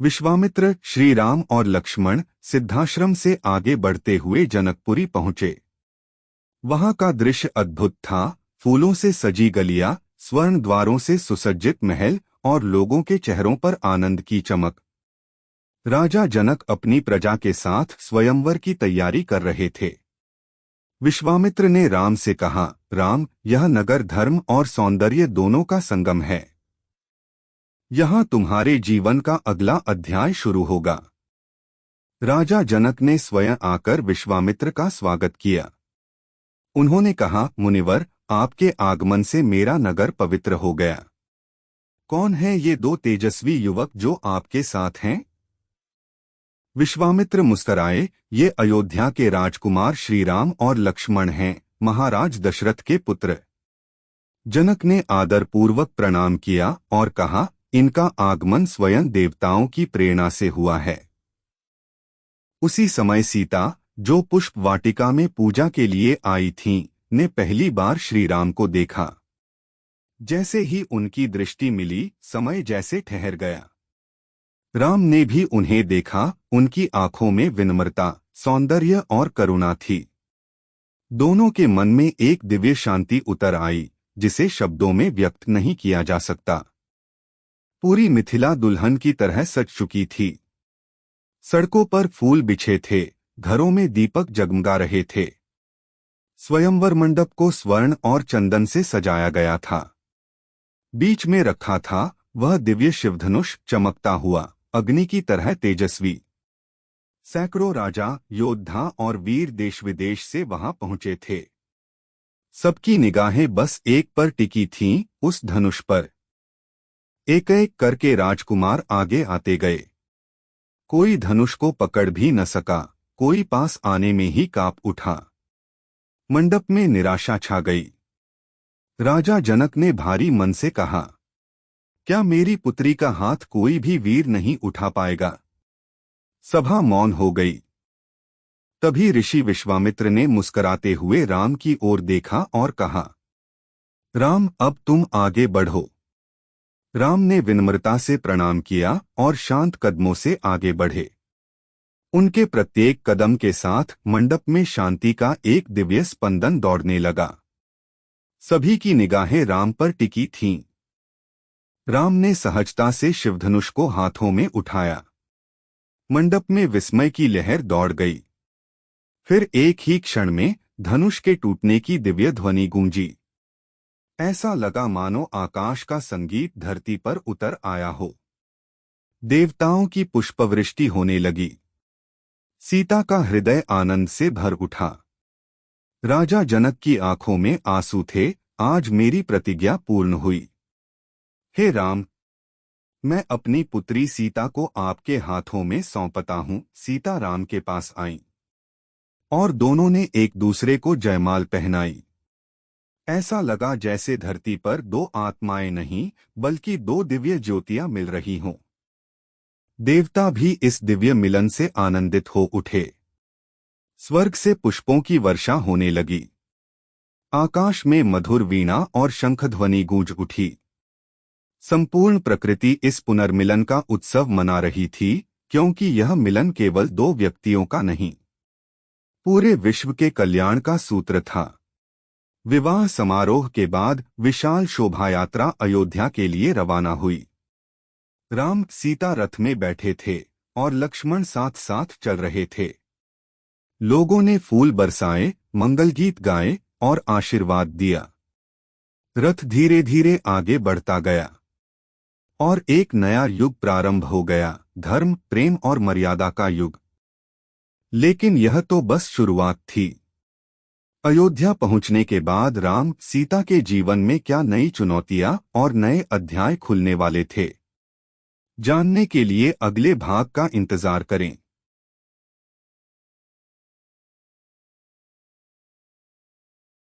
विश्वामित्र, श्री राम और लक्ष्मण सिद्धाश्रम से आगे बढ़ते हुए जनकपुरी पहुंचे। वहां का दृश्य अद्भुत था। फूलों से सजी गलियां, स्वर्ण द्वारों से सुसज्जित महल और लोगों के चेहरों पर आनंद की चमक। राजा जनक अपनी प्रजा के साथ स्वयंवर की तैयारी कर रहे थे। विश्वामित्र ने राम से कहा, राम, यह नगर धर्म और सौंदर्य दोनों का संगम है। यहाँ तुम्हारे जीवन का अगला अध्याय शुरू होगा। राजा जनक ने स्वयं आकर विश्वामित्र का स्वागत किया। उन्होंने कहा, मुनिवर, आपके आगमन से मेरा नगर पवित्र हो गया। कौन है ये दो तेजस्वी युवक जो आपके साथ हैं? विश्वामित्र मुस्कराए, ये अयोध्या के राजकुमार श्री राम और लक्ष्मण हैं, महाराज दशरथ के पुत्र। जनक ने आदरपूर्वक प्रणाम किया और कहा, इनका आगमन स्वयं देवताओं की प्रेरणा से हुआ है। उसी समय सीता, जो पुष्प वाटिका में पूजा के लिए आई थीं, ने पहली बार श्री राम को देखा। जैसे ही उनकी दृष्टि मिली, समय जैसे ठहर गया। राम ने भी उन्हें देखा। उनकी आंखों में विनम्रता, सौंदर्य और करुणा थी। दोनों के मन में एक दिव्य शांति उतर आई, जिसे शब्दों में व्यक्त नहीं किया जा सकता। पूरी मिथिला दुल्हन की तरह सज चुकी थी। सड़कों पर फूल बिछे थे, घरों में दीपक जगमगा रहे थे। स्वयंवर मंडप को स्वर्ण और चंदन से सजाया गया था। बीच में रखा था वह दिव्य शिवधनुष, चमकता हुआ अग्नि की तरह तेजस्वी। सैकड़ों राजा, योद्धा और वीर देश विदेश से वहां पहुंचे थे। सबकी निगाहें बस एक पर टिकी थीं, उस धनुष पर। एक एक करके राजकुमार आगे आते गए। कोई धनुष को पकड़ भी न सका, कोई पास आने में ही कांप उठा। मंडप में निराशा छा गई। राजा जनक ने भारी मन से कहा, क्या मेरी पुत्री का हाथ कोई भी वीर नहीं उठा पाएगा? सभा मौन हो गई। तभी ऋषि विश्वामित्र ने मुस्कुराते हुए राम की ओर देखा और कहा, राम, अब तुम आगे बढ़ो। राम ने विनम्रता से प्रणाम किया और शांत कदमों से आगे बढ़े। उनके प्रत्येक कदम के साथ मंडप में शांति का एक दिव्य स्पंदन दौड़ने लगा। सभी की निगाहें राम पर टिकी थीं। राम ने सहजता से शिवधनुष को हाथों में उठाया। मंडप में विस्मय की लहर दौड़ गई। फिर एक ही क्षण में धनुष के टूटने की दिव्य ध्वनि गूंजी। ऐसा लगा मानो आकाश का संगीत धरती पर उतर आया हो। देवताओं की पुष्पवृष्टि होने लगी। सीता का हृदय आनंद से भर उठा। राजा जनक की आंखों में आंसू थे। आज मेरी प्रतिज्ञा पूर्ण हुई। हे राम, मैं अपनी पुत्री सीता को आपके हाथों में सौंपता हूं। सीता राम के पास आईं और दोनों ने एक दूसरे को जयमाल पहनाई। ऐसा लगा जैसे धरती पर दो आत्माएं नहीं, बल्कि दो दिव्य ज्योतियां मिल रही हों। देवता भी इस दिव्य मिलन से आनंदित हो उठे। स्वर्ग से पुष्पों की वर्षा होने लगी। आकाश में मधुर वीणा और शंखध्वनि गूंज उठी। संपूर्ण प्रकृति इस पुनर्मिलन का उत्सव मना रही थी, क्योंकि यह मिलन केवल दो व्यक्तियों का नहीं, पूरे विश्व के कल्याण का सूत्र था। विवाह समारोह के बाद विशाल शोभायात्रा अयोध्या के लिए रवाना हुई। राम, सीता रथ में बैठे थे और लक्ष्मण साथ साथ चल रहे थे। लोगों ने फूल बरसाए, मंगल गीत गाए और आशीर्वाद दिया। रथ धीरे धीरे आगे बढ़ता गया और एक नया युग प्रारंभ हो गया, धर्म, प्रेम और मर्यादा का युग। लेकिन यह तो बस शुरुआत थी। अयोध्या पहुंचने के बाद राम, सीता के जीवन में क्या नई चुनौतियां और नए अध्याय खुलने वाले थे, जानने के लिए अगले भाग का इंतजार करें।